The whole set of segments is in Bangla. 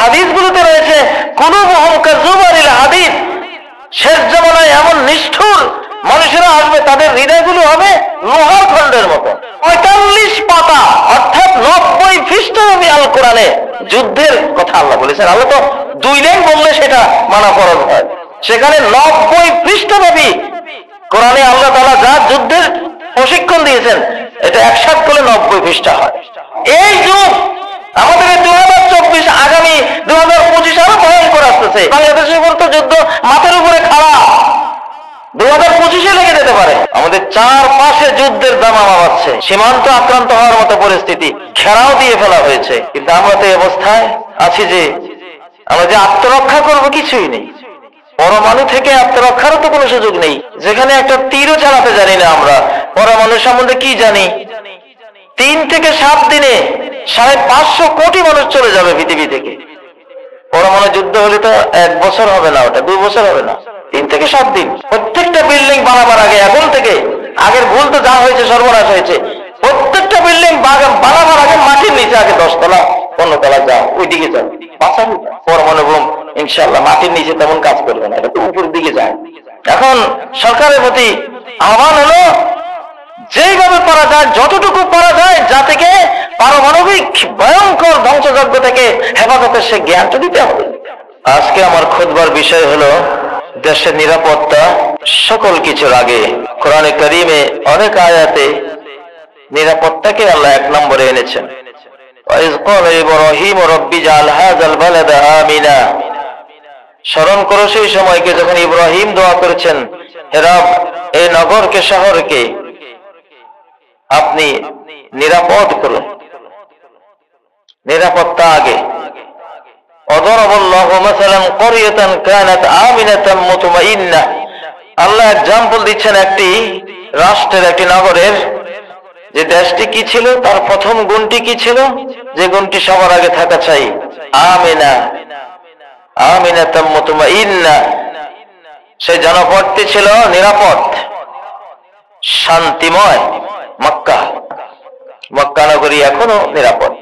হাদিসগুলোতে রয়েছে কুলুবুহুম কাযুবারিল হাদিদ, শেষ জামানায় এমন নিষ্ঠুর মানুষেরা আসবে, তাদের হৃদয়গুলো হবে লোহার খণ্ডের মতো। ৪৫ পাতা অর্থাৎ ৯০ পৃষ্ঠাব্যাপী আল কোরআনে যুদ্ধের কথা আল্লাহ বলেছেন। আল্লাহ তো ২ লাইন বললে সেটা মানা ফরজ হয়, সেখানে ৯০ পৃষ্ঠাব্যাপী কোরআনে আল্লাহ তাআলা যা যুদ্ধের প্রশিক্ষণ দিয়েছেন, এটা একসাথ করলে ৯০ পৃষ্ঠা হয়। এই যুগ আমাদের ২০২৪, আগামী ২০২৫ আরো ভয়ঙ্কর আসতেছে। বাংলাদেশের উপর তো যুদ্ধ মাথার উপরে খাড়া, ২০২৫ লেগে যেতে পারে। আমাদের চারপাশে যুদ্ধের দামামা বাজছে, সীমান্ত আক্রান্ত হওয়ার মতো পরিস্থিতি, ঘেরাও দিয়ে ফেলা হয়েছে। কিন্তু আমরা তো এই অবস্থায় আছি যে আমরা যে আত্মরক্ষা করবো কিছুই নেই। পরমাণু থেকে আত্মরক্ষারও তো কোনো সুযোগ নেই, যেখানে একটা তীরও চালাতে জানি না আমরা। পরমাণু সম্বন্ধে কি জানি? ৩ থেকে ৭ দিনে ৫৫০ কোটি মানুষ চলে যাবে পৃথিবী থেকে। পরমাণু যুদ্ধ হলে তো ১ বছর হবে না, ওটা ২ বছর হবে না, ৩ থেকে ৭ দিন। প্রত্যেকটা বিল্ডিং বানাবার আগে, এখন থেকে, আগের ভুল তো যা হয়েছে সর্বনাশ হয়েছে, প্রত্যেকটা বিল্ডিং বানাবার আগে মাটির নিচে আগে ১০ তলা ১৫ তলা যাও, ওইদিকে যাও, বাঁচাবো। পরমাণু বোম ইনশাআল্লাহ মাটির নিচে তেমন কাজ করবে না, এটা তো উপরের দিকে যায়। এখন সরকারের প্রতি আহ্বান হলো, যেইভাবে পারা যায়, যতটুকু পারা যায়, যাতে পারমাণবিক ভয়ঙ্কর ধ্বংসযজ্ঞ থেকে হেফাজতের সে জ্ঞানটা দিতে হবে। আজকে আমার খুতবার বিষয় হলো দেশের নিরাপত্তা। সকল কিছুর আগে কোরআনে কারীমে অনেক আয়াতে নিরাপত্তাকে আল্লাহ ১ নম্বরে এনেছেন। ওয়াইজ ক্বালা ইব্রাহিম রাব্বি জাআল হাযাল বালাদা আমিনা। স্মরণ করো সেই সময়কে যখন ইব্রাহিম দোয়া করেছেন, হে রব, এই নগরকে, শহরকে আপনি নিরাপদ করুন। নিরাপত্তা আগে। ওয়াদরাবাল্লাহু মাসালান ক্বরিয়াতান কানাত আমিনাতাম মুতমাইন্নাহ। আল্লাহ এক্সাম্পল দিচ্ছেন একটি রাষ্ট্রের, একটি নগরের, যে দেশটি কি ছিল, তার প্রথম গুণটি কি ছিল, যে গুণটি সবার আগে থাকা চাই, আমিনা, আমিনাতাম মুতমাইন্নাহ। সেই জনপদটি ছিল নিরাপদ, শান্তিময়। মক্কা, মক্কা নগরী এখনো নিরাপদ।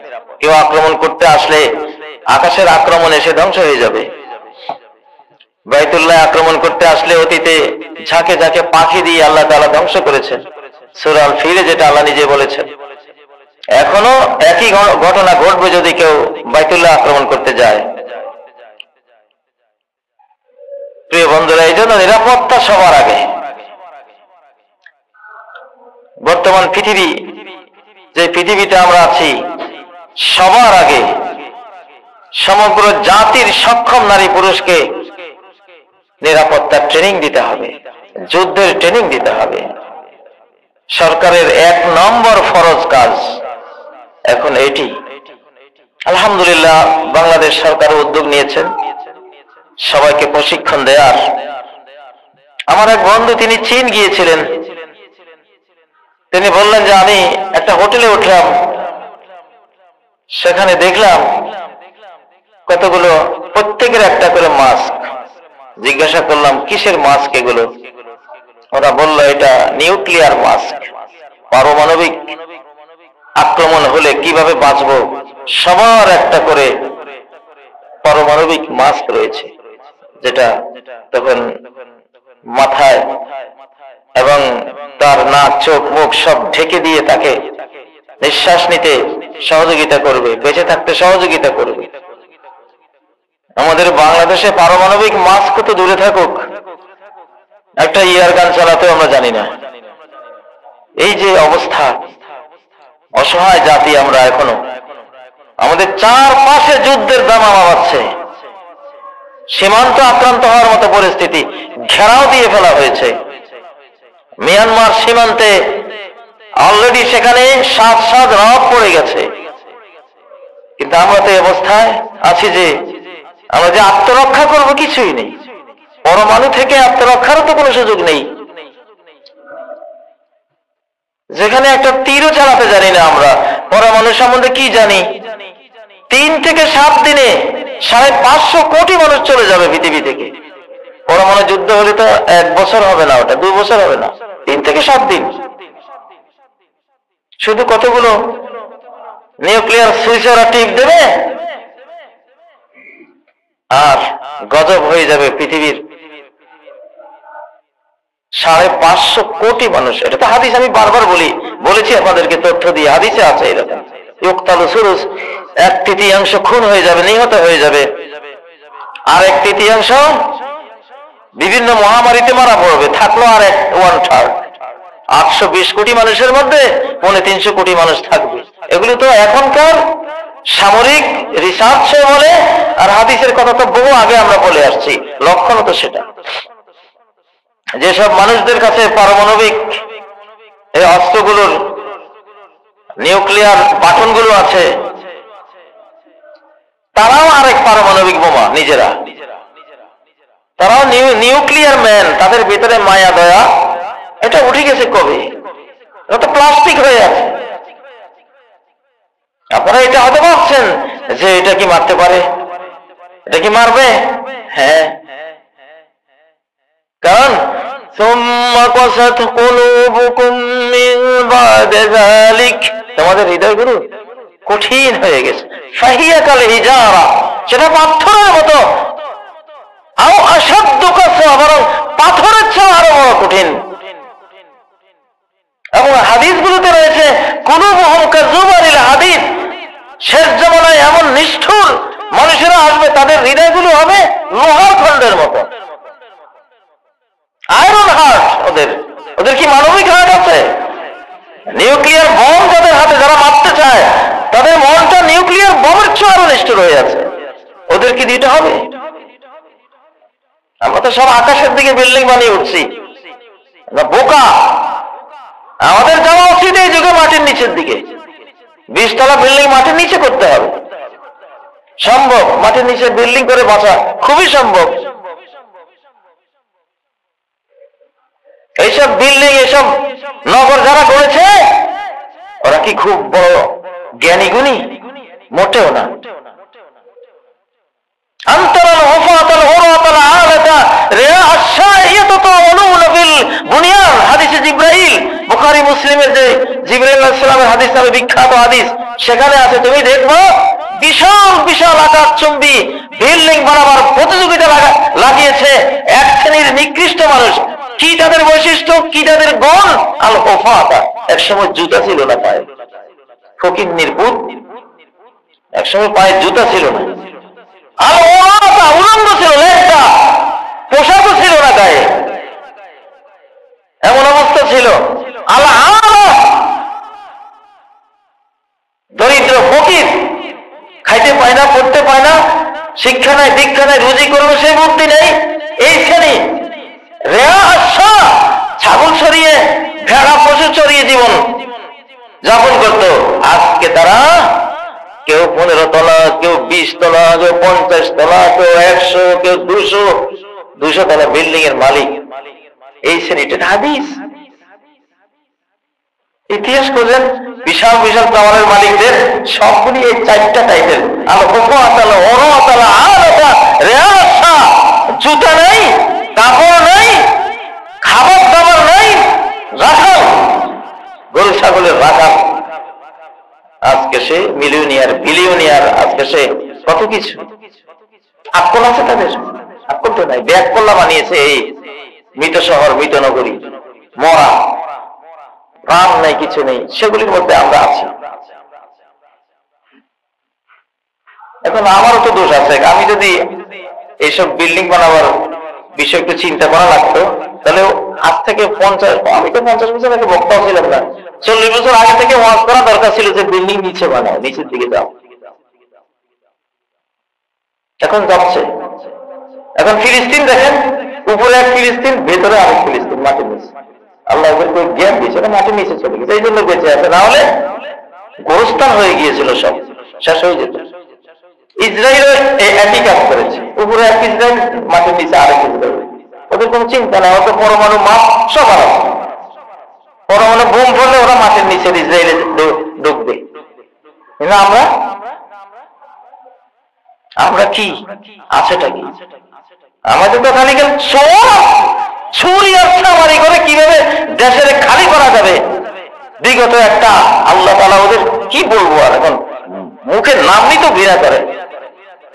কেউ আক্রমণ করতে আসলে আকাশের আক্রমণে সে ধ্বংস হয়ে যাবে। বাইতুল্লাহ আক্রমণ করতে আসলে অতীতে ঝাঁকে ঝাঁকে পাখি দিয়ে আল্লাহ তাআলা ধ্বংস করেছেন, সূরা আল ফিলে যেটা আল্লাহ নিজে বলেছেন। এখনো একই ঘটনা ঘটবে যদি কেউ বাইতুল্লাহ আক্রমণ করতে যায়। প্রিয় বন্ধুরা, এই জন্য নিরাপত্তা সবার আগে। বর্তমান পৃথিবী, যে পৃথিবীতে আমরা আছি, সবার আগে সমগ্র জাতির সক্ষম নারী পুরুষকে নিরাপত্তার ট্রেনিং দিতে হবে, যুদ্ধের ট্রেনিং দিতে হবে। সরকারের ১ নম্বর ফরজ কাজ এখন এটি। আলহামদুলিল্লাহ, বাংলাদেশ সরকার উদ্যোগ নিয়েছেন সবাইকে প্রশিক্ষণ দেওয়ার। আমার এক বন্ধু, তিনি চীন গিয়েছিলেন। তিনি বললেন যে আমি একটা হোটেলে উঠলাম, সেখানে দেখলাম কতগুলো, প্রত্যেকের একটা করে মাস্ক। জিজ্ঞাসা করলাম কিসের মাস্ক এগুলো? ওরা বলল এটা নিউক্লিয়ার মাস্ক। পারমাণবিক আক্রমণ হলে কিভাবে বাঁচবো, সবার একটা করে পারমাণবিক মাস্ক রয়েছে, যেটা তখন মাথায় এবং তার নাক, চোখ, মুখ সব ঢেকে দিয়ে তাকে নিঃশ্বাস নিতে সহযোগিতা করবে, বেঁচে থাকতে সহযোগিতা করবে। আমাদের বাংলাদেশে পারমাণবিক মাস্ক তো দূরে থাকুক, একটা ইয়ার গান চালাতেও আমরা জানি না। এই যে অবস্থা, অসহায় জাতি আমরা এখনো। আমাদের চারপাশে যুদ্ধের দামামা বাজছে, সীমান্ত আক্রান্ত হওয়ার মতো পরিস্থিতি, ঘেরাও দিয়ে ফেলা হয়েছে। মিয়ানমার সীমান্তে অলরেডি সেখানে ৭ রব পড়ে গেছে। কিন্তু আমরা তো এই অবস্থায় আছি যে আমরা যে আত্মরক্ষা করবো কিছুই নেই। পরমাণু থেকে আত্মরক্ষারও তো কোনো সুযোগ নেই, যেখানে একটা তীরও চালাতে জানি না আমরা। পরমাণু সম্বন্ধে কি জানি? ৩ থেকে ৭ দিনে ৫৫০ কোটি মানুষ চলে যাবে পৃথিবী থেকে। পরমাণু যুদ্ধ হলে তো ১ বছর হবে না, ওটা ২ বছর হবে না, ৩ থেকে ৭ দিন। শুধু কতগুলো নিউক্লিয়ার সুইচ ওরা টিপ দেবে, আর গজব হয়ে যাবে পৃথিবীর 550 কোটি মানুষ। এটা তো হাদিস, আমি বারবার বলেছি আপনাদেরকে, তথ্য দিয়ে হাদিসে আছে এরকম। ইউক্তালু সুলুস, 1/3 খুন হয়ে যাবে, নিহত হয়ে যাবে, আর 1/3 বিভিন্ন মহামারীতে মারা পড়বে, থাকলো আর 1/3। 820 কোটি মানুষের মধ্যে 350 কোটি মানুষ থাকবে। এগুলো তো এখনকার সামরিক রিসার্চ বলে, আর হাদিসের কথা তো বহু আগে আমরা বলে আসছি। লক্ষণও তো সেটা, যেসব মানুষদের কাছে পারমাণবিক এই অস্ত্রগুলোর নিউক্লিয়ার বাটনগুলো আছে, তারাও আরেক পারমাণবিক বোমা নিজেরা, তারাও নিউক্লিয়ার ম্যান। তাদের ভিতরে মায়া দয়া এটা উঠে গেছে কবে? এটা তো প্লাস্টিক হয়ে আছে। আপনারা এটা হয়তো ভাবছেন যে এটা কি মারতে পারে, এটা কি মারবে? হ্যাঁ, কারণ তোমাদের হৃদয়গুলো কঠিন হয়ে গেছে। ফাহিয়া কাল হিজারা, সেটা পাথরের মতো। আও আসাদ্দু কাসওয়া, বরং পাথরের চেয়ে আরো বড় কঠিন। এবং হাদিসগুলোতে রয়েছে কুলুবুহুম কাযুবারিল হাদিদ, শেষ জামানায় এমন নিষ্ঠুর মানুষেরা আসবে, তাদের হৃদয়গুলো হবে লোহার খন্ডের মতো, আয়রন হার্ট। ওদের কি মানবিক হার্ট আছে? নিউক্লিয়ার বম যাদের হাতে, যারা মারতে চায়, তাদের মনটা নিউক্লিয়ার বমের চেয়ে আরো নিষ্ঠুর হয়ে আছে। ওদের কি দিতে হবে? আমরা তো সব আকাশের দিকে বিল্ডিং বানিয়ে উঠছি, বোকা। আমাদের যাওয়া উচিত এই যুগে মাটির নিচের দিকে। 20 তলা বিল্ডিং মাটির নিচে করতে হবে। সম্ভব, মাটির নিচে বিল্ডিং করে বাঁচা খুবই সম্ভব। এইসব বিল্ডিং, এইসব নগর যারা করেছে, ওরা কি খুব বড় জ্ঞানী গুণী? মোটেও না। আন্তরাল হুফাতাল হুরাতাল আলাতা রিয়া আশ-শাইয়াতু তাউলুনা বিল বুনিয়ান, হাদিসে জিবরাইল, বুখারী মুসলিমের যে জিবরাইল আলাইহিস সালামের হাদিস নামে বিখ্যাত হাদিস, সেখানে আছে, তুমি দেখবো বিশাল বিশাল আকাশচুম্বী বিল্ডিং বানাবার প্রতিযোগিতা লাগিয়েছে এক শ্রেণীর নিকৃষ্ট মানুষ। কি তাদের বৈশিষ্ট্য, কি তাদের গুণ? আল হুফাতা, একসময় জুতা ছিল না পায়ে, ফকিন্নির পুত, একসময় পায়ে জুতা ছিল না। আর ওরা উলঙ্গ ছিল, লেজটা, পোশাকও ছিল না গায়ে, এমন অবস্থা ছিল। আল্লাহ দরিদ্র ফকির, খাইতে পায় না, পড়তে পায় না, শিক্ষা নাই, দীক্ষা নাই, রুজি করবে সেই বুদ্ধি নেই। এই শ্রেণী রেয়া আশা, ছাগল চড়িয়ে, ভেড়া পশু চড়িয়ে জীবন যাপন করত। আজকে তারা কেউ 15 তলা, কেউ 20 তলা, কেউ 50 তলা, কেউ 100, কেউ 200 তলা বিল্ডিং এর মালিক। এই শ্রেণীটা হাদিস। ইতিহাস করলেন বিশাল বিশাল টাওয়ারের মালিকদের সবগুলি এই 4টা টাইপের। আল হুফাতাল হুরাতাল আলাতা রিয়া আশ-শা, জুতা নাই, কাপড় নাই, খাবার দাবার নাই, রাখাল, গরু ছাগলের রাখাল। আজকে সে মিলিয়নিয়ার, বিলিয়নিয়ার, আজকে সে কত কিছু। আকল আছে তাদের? আকল তো নাই, ব্যাগ কল্লা বানিয়েছে এই মৃত শহর, মৃত নগরী, মরা, প্রাণ নাই, কিছু নেই, সেগুলির মধ্যে আমরা আছি। এখন আমারও তো দোষ আছে। আমি যদি এইসব বিল্ডিং বানাবার বিষয় একটু চিন্তা করা লাগতো, তাহলে আজ থেকে 50, আমি তো 50 বছর আগে বক্তাও ছিলাম না, 40 বছর আগে থেকে ওয়াজ করা দরকার ছিল যে বিল্ডিং নিচে বানাও, নিচের দিকে যাও। এখন যাচ্ছে। এখন ফিলিস্তিন দেখেন, উপরে এক ফিলিস্তিন, ভেতরে আরেক ফিলিস্তিন, মাটির নিচে। আল্লাহ ওদেরকে জ্ঞান দিয়েছে, মাটির নিচে চলে গেছে, এই জন্য বেঁচে আছে, না হলে গোরস্থান হয়ে গিয়েছিল, সব শেষ হয়ে যেত। ইসরায়েল একই কাজ করেছে, উপরে এক ইসরায়েল, মাটির নিচে আরেক ইসরায়েল। ওদের কোনো চিন্তা নাই, ওদের পরমাণু মাপ সব আলাদা। পরমাণু বোম পড়লে ওরা মাটির নিচে ইসরায়েলে ঢুকবে। কিন্তু আমরা কি আছেটা কি? আমাদের তো খালি ছুরি আর ছামারি করে কিভাবে দেশের খালি করা যাবে, বিগত একটা আল্লাহ তাআলা ওদের কি বলবো আর, এখন মুখের নাম নিয়ে তো ঘৃণা করে,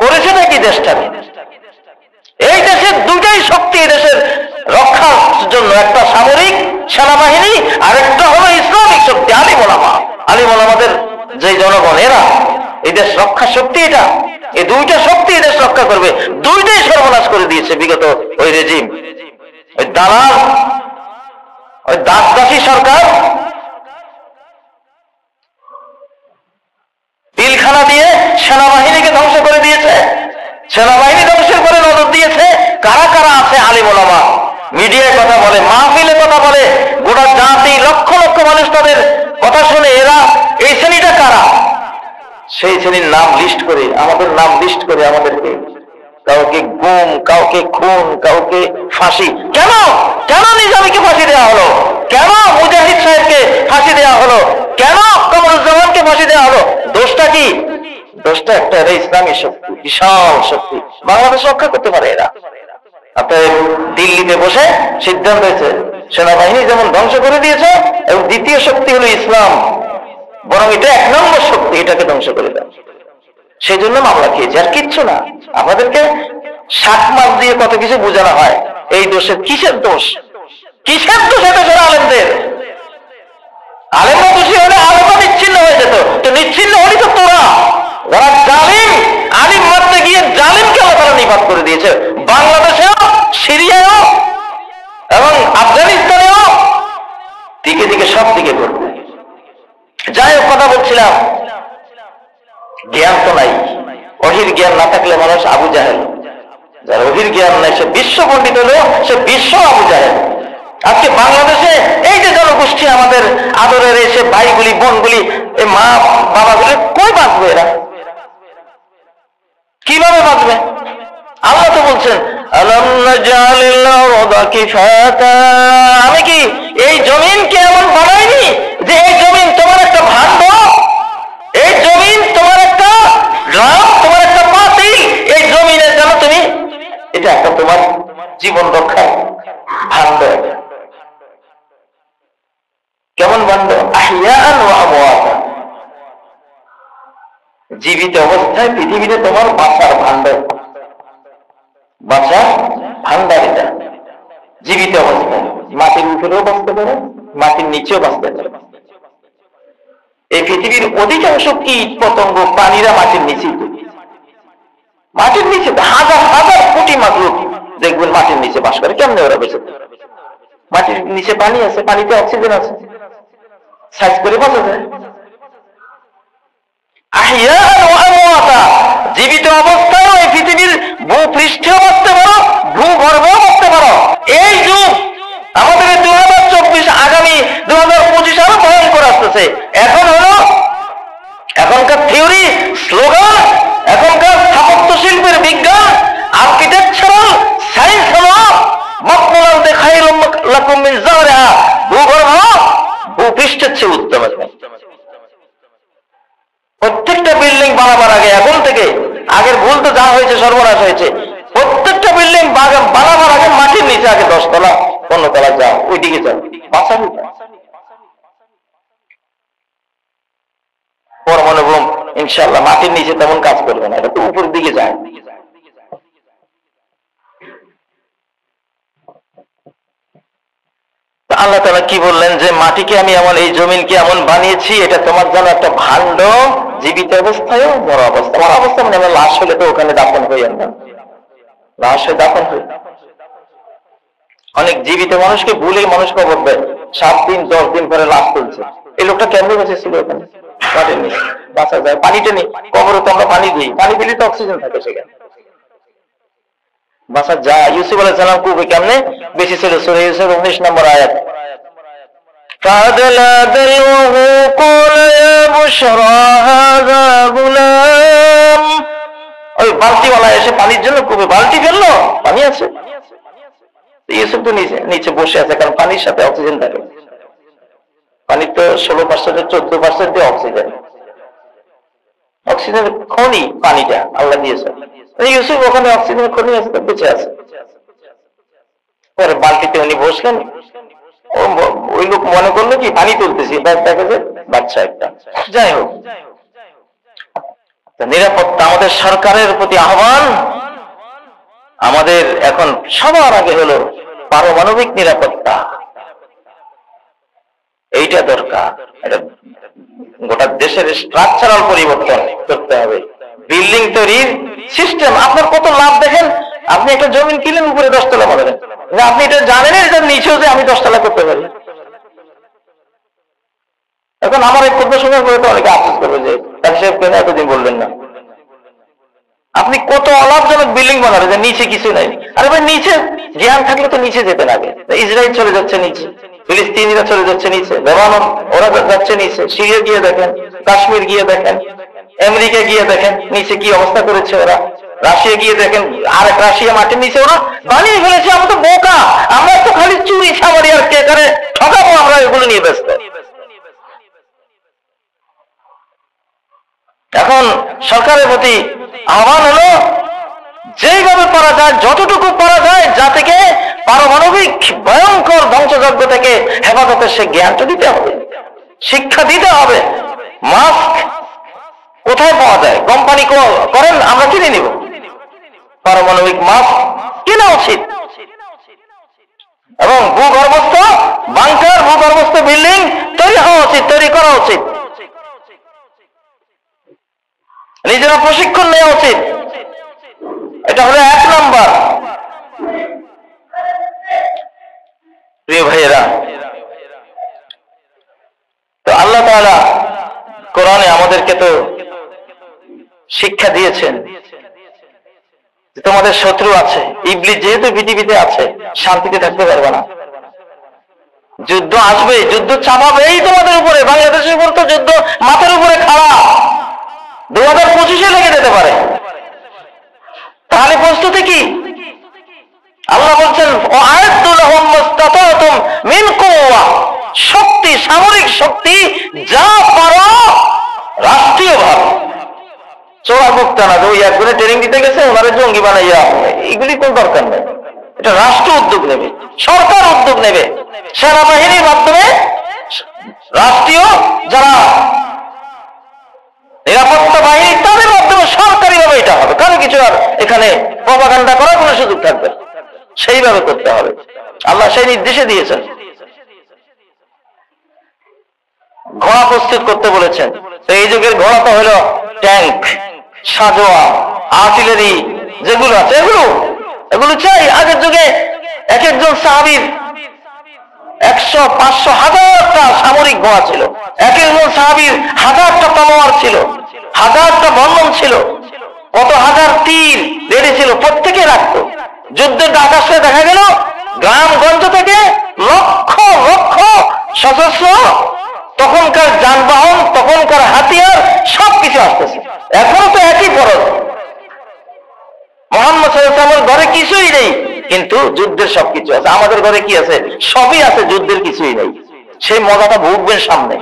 করেছে নাকি দেশটাকে? শক্তি এদেশের রক্ষার জন্য, একটা সামরিক সেনাবাহিনী, আরেকটা হলো ইসলামিক শক্তি আলিম ওলামা। আলিম ওলামাদের যে জনগণ, এরা এই দেশ রক্ষা শক্তি, এটা এই দুইটা শক্তি এই দেশ রক্ষা করবে। দুইটাই সর্বনাশ করে দিয়েছে বিগত ওই রেজিম, ওই দালাল, ওই দাসদাসী সরকার। পিলখানা দিয়ে সেনাবাহিনীকে ধ্বংস করে দিয়েছে, সেনাবাহিনী ধ্বংসের করে নজর দিয়েছে। কারা কারা আছে আলিম ওলামা, মিডিয়ায় কথা বলে, মাহফিলে কথা বলে, গোটা জাতি লক্ষ লক্ষ মানুষ তাদের কথা শুনে। এরা এই শ্রেণীটা কারা? সেই শ্রেণীর নাম লিস্ট করে, আমাদের নাম লিস্ট করে আমাদেরকে কাউকে গুম, কাউকে খুন, কাউকে ফাঁসি। কেন কেন নিজামীকে ফাঁসি দেওয়া হলো? কেন মুজাহিদ সাহেবকে ফাঁসি দেওয়া হলো? কেন কমরুজ্জামানকে ফাঁসি দেওয়া হলো? দোষটা কি? দোষটা একটা, এরা ইসলামী শক্তি, বিশাল শক্তি, বাংলাদেশ রক্ষা করতে পারে এরা। আপনার দিল্লিতে বসে সিদ্ধান্ত হয়েছে সেনাবাহিনী যেমন ধ্বংস করে দিয়েছে, এবং দ্বিতীয় শক্তি হলো ইসলাম, বরং এটা এক নম্বর শক্তি, এটাকে ধ্বংস করে দেয়। সেই জন্য মামলা খেয়েছে, আর কিচ্ছু না। আমাদেরকে 7 মাস দিয়ে কত কিছু বোঝানো হয়। এই দোষের কিসের দোষ? কিসের দোষ এদেশের আলেমদের? আলেমরা দোষী হলে আলেমরা নিচ্ছিন্ন হয়ে যেত। তো নিচ্ছিন্ন হলি তো তোরা, যারা জালিম, আলিম মারতে গিয়ে জালিমকে আল্লাহ তাআলা নিপাত করে দিয়েছে। বাংলাদেশেও, সিরিয়ায়ও এবং আফগানিস্তানেও দিকে দিকে সব দিকে করবে। যাই হোক, কথা বলছিলাম, জ্ঞান তো নাই। ওহির জ্ঞান না থাকলে মানুষ আবু জাহেল, যার ওহির জ্ঞান নাই সে বিশ্ব পণ্ডিত হলেও সে বিশ্ব আবু জাহেল। আজকে বাংলাদেশে এই যে জনগোষ্ঠী, আমাদের আদরের এসে ভাইগুলি, বোনগুলি, এই মা বাবাগুলি, কই বাঁচবে এরা? কিভাবে বাঁচবে? আল্লাহ তো বলছেন, আলাম নাজআলিল আরদা কিফাতা, আমি কি এই জমিনকে এমন বানাইনি যে এই জমিন তোমার একটা ভাণ্ড, এই জমিন তোমার একটা ড্রাম, তোমার একটা পাতিল, এই জমিনের যেন তুমি, এটা একটা তোমার জীবন রক্ষার ভাণ্ড। কেমন ভাণ্ড? আহিয়ান ওয়া আমওয়াতা, জীবিত অবস্থায় পৃথিবীতে তোমার বাঁচার ভাণ্ড, বাঁচার ভান্ডার এটা। জীবিত অবস্থায় মাটির উপরেও বাঁচতে পারে, মাটির নিচেও বাঁচতে পারে। এই পৃথিবীর অধিকাংশ কীট পতঙ্গ, প্রাণীরা মাটির নিচেই, মাটির নিচে হাজার হাজার কোটি মাকলুক দেখবেন মাটির নিচে বাস করে। কেমনে ওরা বেঁচে? মাটির নিচে পানি আছে, পানিতে অক্সিজেন আছে, সাইজ করে বাঁচা যায়। আহিয়ান ওয়া আমওয়াতা, জীবিত অবস্থায় এই পৃথিবীর ভূপৃষ্ঠেও বাঁচতে পারো, ভূগর্ভেও বাঁচতে পারো। এই যুগ আমাদের 2024, আগামী 2025 আরো ভয়ঙ্কর আসতেছে। এখন হলো এখনকার থিওরি, স্লোগান, এখনকার স্থাপত্য শিল্পের বিজ্ঞান, আর্কিটেকচারাল সায়েন্স হলো মাকমুলাল দেখাইলুম লাকুম মিন যাহরিহা, ভূগর্ভ ভূপৃষ্ঠের চেয়ে উত্তম। প্রত্যেকটা বিল্ডিং বানাবার আগে, এখন থেকে, আগের ভুল তো যা হয়েছে সর্বনাশ হয়েছে, প্রত্যেকটা বিল্ডিং বানাবার আগে মাটির নিচে আগে 10 তলা 15 তলা যাও, ওইদিকে যাও, বাঁচাবি। পরমাণু বোম ইনশাআল্লাহ মাটির নিচে তেমন কাজ করবে না, এটা তো উপরের দিকে যায়। আল্লাহ তাআলা কি বললেন? যে মাটিকে আমি এমন, এই জমিনকে এমন বানিয়েছি, এটা তোমার জন্য একটা ভাণ্ড, জীবিত অবস্থায়ও, মরা অবস্থা। মরা অবস্থা মানে আমরা লাশ হলে তো ওখানে দাফন হই, আমরা লাশ হয়ে দাফন হই। অনেক জীবিত মানুষকে ভুলে মানুষ কবর দেয়, 7 দিন 10 দিন পরে লাশ তুলছে। এই লোকটা কেমনে বেঁচেছিল ওখানে? মাটির নিচে বাঁচা যায়। পানিটা নেই, কবরে তো আমরা পানি দিই, পানি দিলে তো অক্সিজেন থাকে, সেখানে বাঁচা যায়। ইউসুফ আলাইহিস সালাম কূপে কেমনে বেঁচে ছিল? সূরা ইউসুফ 19 নম্বর আয়াত, ফাদলা দালহু ক্বালা ইয়া বুশরা হাযা গুলাম, ওই বালতিওয়ালা এসে পানির জন্য কূপে বালতি ফেললো, পানি আছে। ইউসুফ তো নিচে বসে আছে, কারণ পানির সাথে অক্সিজেন থাকে। পানির তো 16% 14% অক্সিজেন, অক্সিজেন খনি পানিটা আল্লাহ দিয়েছে। ইউসুফ ওখানে অক্সিজেন খনি আছে, তো বেঁচে আছে। পরে বালতিতে উনি বসলেন, ওই লোক মনে করলো কি পানি তুলতেছি, দেখা যায় বাচ্চা একটা। যাই হোক, নিরাপত্তা আমাদের সরকারের প্রতি আহ্বান, আমাদের এখন সবার আগে হলো পারমাণবিক নিরাপত্তা, এইটা দরকার। এটা গোটা দেশের স্ট্রাকচারাল পরিবর্তন করতে হবে। বিল্ডিং তৈরির সিস্টেম, আপনার কত লাভ দেখেন। আপনি একটা জমি কিনলেন, উপরে 10 তলা বানালেন, আপনি এটা জানেন এটা নিচেও যে আমি 10 তলা করতে পারি। এখন আমার এই কথা শোনার পরে তো অনেকে আফসোস করবে যে তার সাহেব কেন এতদিন বললেন না। আপনি কত অলাভজনক বিল্ডিং বানালেন যে নিচে কিছু নাই। আরে ভাই, নিচে জ্ঞান থাকলে তো নিচে যেতে লাগে। ইসরায়েল চলে যাচ্ছে নিচে, ফিলিস্তিনিরা চলে যাচ্ছে নিচে, লেবানন ওরা যাচ্ছে নিচে, সিরিয়া গিয়ে দেখেন, কাশ্মীর গিয়ে দেখেন, আমেরিকা গিয়ে দেখেন নিচে কি অবস্থা করেছে ওরা, রাশিয়া গিয়ে দেখেন, আর এক রাশিয়া মাটির নিচে ওরা বানিয়ে ফেলেছে। আমরা তো বোকা, আমরা তো খালি চুরি ছামারি আর কে করে ঠকাবো, আমরা এগুলো নিয়ে ব্যস্ত। এখন সরকারের প্রতি আহ্বান হলো যেইভাবে পারা যায়, যতটুকু পারা যায়, যা থেকে পারমাণবিক ভয়ঙ্কর ধ্বংসযজ্ঞ থেকে হেফাজতের সে জ্ঞানটা দিতে হবে, শিক্ষা দিতে হবে। মাস্ক কোথায় পাওয়া যায়? কোম্পানি করেন, আমরা কিনে নিব। পারমাণবিক মাস্ক কেনা উচিত। এবং ভূগর্ভস্থ বাংকার, ভূগর্ভস্থ বিল্ডিং তৈরি হওয়া উচিত, তৈরি করা উচিত। নিজেরা প্রশিক্ষণ নেওয়া উচিত। এটা হলো 1 নম্বর। প্রিয় ভাইয়েরা, তো আল্লাহ তাআলা কোরআনে আমাদেরকে তো শিক্ষা দিয়েছেন যে তোমাদের শত্রু আছে, ইবলিস যেহেতু পৃথিবীতে আছে, শান্তিতে থাকতে পারবে না। যুদ্ধ আসবে, যুদ্ধ চাপাবেই তোমাদের উপরে। বাংলাদেশের উপর তো যুদ্ধ মাথার উপরে খাড়া, 2025-এ লেগে যেতে পারে। তাহলে প্রস্তুতি কি? আল্লাহ বলছেন ওয়া'আদ্দু লাহুম মাসতাতাতুম মিন কুওয়া, শক্তি, সামরিক শক্তি যা পারো রাষ্ট্রীয়ভাবে। চোরা মুক্তা না, ওই একজনে ট্রেনিং দিতে গেছে ওনারে জঙ্গি বানাইয়া, এগুলি কোন দরকার নেই। এটা রাষ্ট্র উদ্যোগ নেবে, সরকার উদ্যোগ নেবে, সেনাবাহিনীর মাধ্যমে, রাষ্ট্রীয় যারা নিরাপত্তা বাহিনী তাদের মাধ্যমে সরকারি ভাবে এটা হবে। কারো কিছু আর এখানে প্রপাগান্ডা করার কোনো সুযোগ থাকবে, সেইভাবে করতে হবে। আল্লাহ সেই নির্দেশে দিয়েছেন। ঘোড়া প্রস্তুত করতে বলেছেন। তো এই যুগের ঘোড়া তো হলো ট্যাঙ্ক, সাজোয়া, আর্টিলারি যেগুলো আছে, এগুলো চাই। আগের যুগে এক একজন সাহাবীর 100, 500, 1000টা সামরিক ঘোড়া ছিল। এক একজন সাহাবীর 1000টা তলোয়ার ছিল, 1000টা বল্লম ছিল, কত হাজার তীর রেডি ছিল, প্রত্যেকে রাখতো। যুদ্ধের আকাশে দেখা গেল গ্রামগঞ্জ থেকে লক্ষ লক্ষ সশস্ত্র, তখনকার যানবাহন, তখনকার হাতিয়ার সবকিছু আসতেছে। এখনো তো একই ফরজ। মুহাম্মদ সাল্লাল্লাহু আলাইহি ওয়াসাল্লামের ঘরে কিছুই নেই, কিন্তু যুদ্ধের সবকিছু আছে। আমাদের ঘরে কি আছে? সবই আছে, যুদ্ধের কিছুই নেই। সেই মজাটা ভুগবেন সামনে।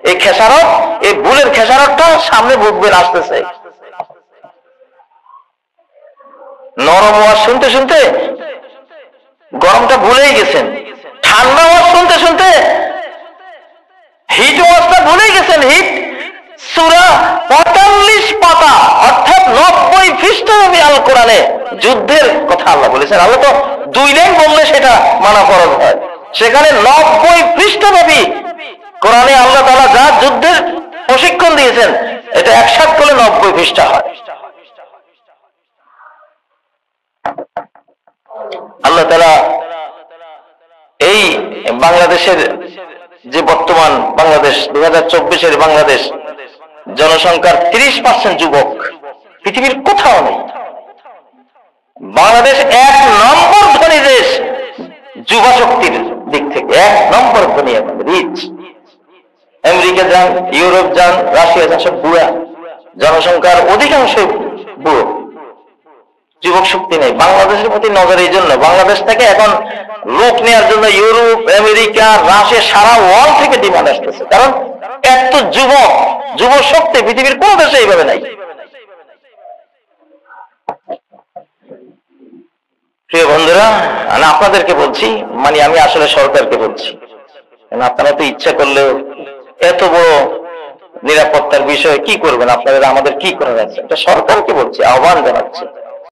এই খেসারত, এই ভুলের খেসারতটা সামনে ভুগবেন, আসতেছে। নরম আওয়াজ শুনতে শুনতে গরমটা ভুলেই গেছেন, ঠান্ডা আওয়াজ শুনতে শুনতে হিট আওয়াজটা ভুলেই গেছেন। হিট সূরা 45 পাতা, অর্থাৎ 90 পৃষ্ঠাব্যাপী আল কোরআনে যুদ্ধের কথা আল্লাহ বলেছেন। আল্লাহ তো 2 লাইন বললে সেটা মানা ফরজ হয়, সেখানে 90 পৃষ্ঠাব্যাপী কোরআনে আল্লাহ তাআলা যা যুদ্ধের প্রশিক্ষণ দিয়েছেন, এটা একসাথ করলে 90 পৃষ্ঠা হয়। আল্লাহ তাআলা এই বাংলাদেশের যে বর্তমান বাংলাদেশ, 2024-এর বাংলাদেশ, জনসংখ্যার 30% যুবক, পৃথিবীর কোথাও নেই। বাংলাদেশ 1 নম্বর ধনী দেশ যুবা শক্তির দিক থেকে, 1 নম্বর ধনী, এখন রিচ। আমেরিকা যান, ইউরোপ যান, রাশিয়া যান, সব বুড়া। জনসংখ্যার অধিকাংশই বুড়ো, যুবক শক্তি নেই। বাংলাদেশের প্রতি নজর এই জন্য, বাংলাদেশ থেকে এখন লোক নেওয়ার জন্য ইউরোপ, আমেরিকা, রাশিয়া, সারা ওয়ার্ল্ড থেকে ডিমান্ড আসতেছে। কারণ এত যুব শক্তি পৃথিবীর কোন দেশে এইভাবে নাই। প্রিয় বন্ধুরা, আমি আপনাদেরকে বলছি, মানে আমি আসলে সরকারকে বলছি, আপনারা তো ইচ্ছা করলেও এত বড় নিরাপত্তার বিষয়ে কি করবেন, আপনাদের আমাদের কি করার আছে, এটা সরকারকে বলছি, আহ্বান জানাচ্ছি।